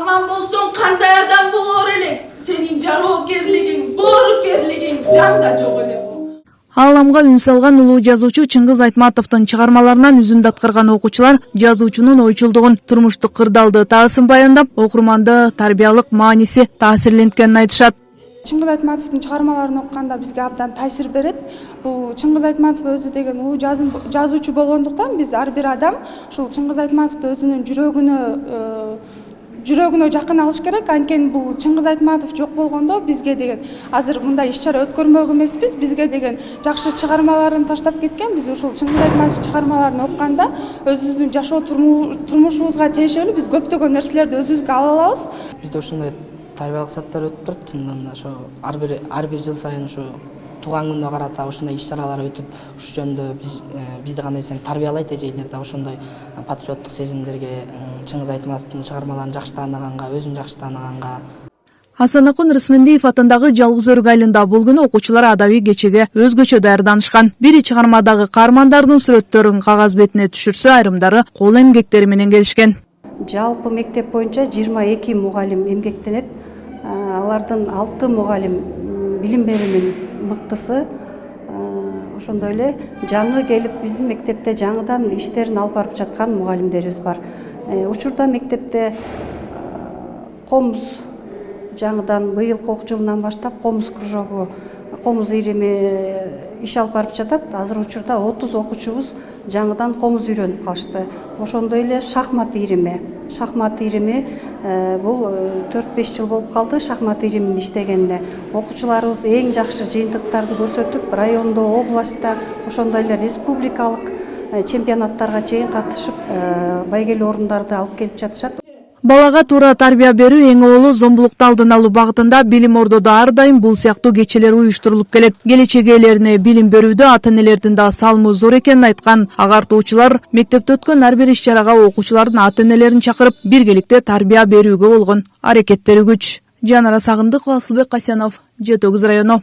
Aman bulsun kanday adam bulur elek. Senin jarogерлигиң, боорукерлигиң жанда жок эле. Ааламга үн салган улуу жазуучу Чыңгыз Айтматовдун чыгармаларынан үзүндү аткарган окуучулар жазуучунун ойчулдугун, турмуштук кырдаалды таасын баяндап, окурманды тарбиялык мааниси таасирленткенин айтышат. Чыңгыз Айтматовдун чыгармаларын окуганда бизге абдан таасир берет. Бул Чыңгыз Айтматов өзү деген улуу жазуучу болгондуктан биз ар бир адам ушул Чыңгыз Айтматовду өзүнүн жүрөгүнө жакын алыш керек. Анткени бул Чыңгыз Айтматов жок болгондо бизге деген азыр мындай иш-чара өткөрмөк эмеспиз. Бизге деген жакшы чыгармаларын таштап кеткен. Биз ушул Чыңгыз Айтматов чыгармаларын окуганда өзүбүздүн жашоо турмушубузга тиешелүү биз көптөгөн нерселерди өзүбүзгө ала алабыз. Бизде ушундай тарбиялык сааттар өтүп турат. Чындыгында ошо ар бир жыл сайын ушу туган күнүнө карата ушундай иш-чаралар өтүп, ушу жөндө бизди кандай десем тарбиялайт эжейлерди ошондой патриоттук сезимдерге, Чыңгыз Айтматовдун чыгармаларын жакшы тааныганга, өзүн жакшы тааныганга. Асанакун Рысмендиев атындагы Жалгыз Өрүк айылында бул күнү окуучулар адабий кечеге өзгөчө даярданышкан. Бири чыгармадагы каармандардын сүрөттөрүн кагаз бетине түшүрсө, айрымдары кол эмгектери менен келишкен. Жалпы мектеп боюнча 22 мугалим эмгектенет. Алардын 6 мугалим билим берүүнүн мыктысы. Ошондой эле жаңы келип биздин мектепте жаңыдан иштерин алып барып жаткан мугалимдерибиз бар. Учурда мектепте комуз жаңыдан быйылкы окуу жылынан баштап комуз кружогу, комуз ирими иш алып барып жатат. Азыр учурда 30 окуучубуз жаңыдан комуз үйрөнүп калышты. Ошондой эле шахмат ирими бул 4-5 жыл болуп калды шахмат иримин иштегенине. Окуучуларыбыз эң жакшы жыйынтыктарды көрсөтүп, райондо, областта, ошондой эле республикалык чемпионаттарга чейин катышып, байгелүү орундарды алып келип жатышат. Балага туура тарбия берүү эң оолу зомбулукту алдын алуу багытында билим ордодо ар дайым бул сыяктуу кечелер уюштурулуп келет. Келечек ээлерине билим берүүдө ата-энелердин да салымы зор экенин айткан агартуучулар мектепте өткөн ар бир иш-чарага окуучулардын ата-энелерин чакырып, биргеликте тарбия берүүгө болгон аракеттери күч. Жанара Сагындыкова, Асылбек Касянов, Жетөгүз району.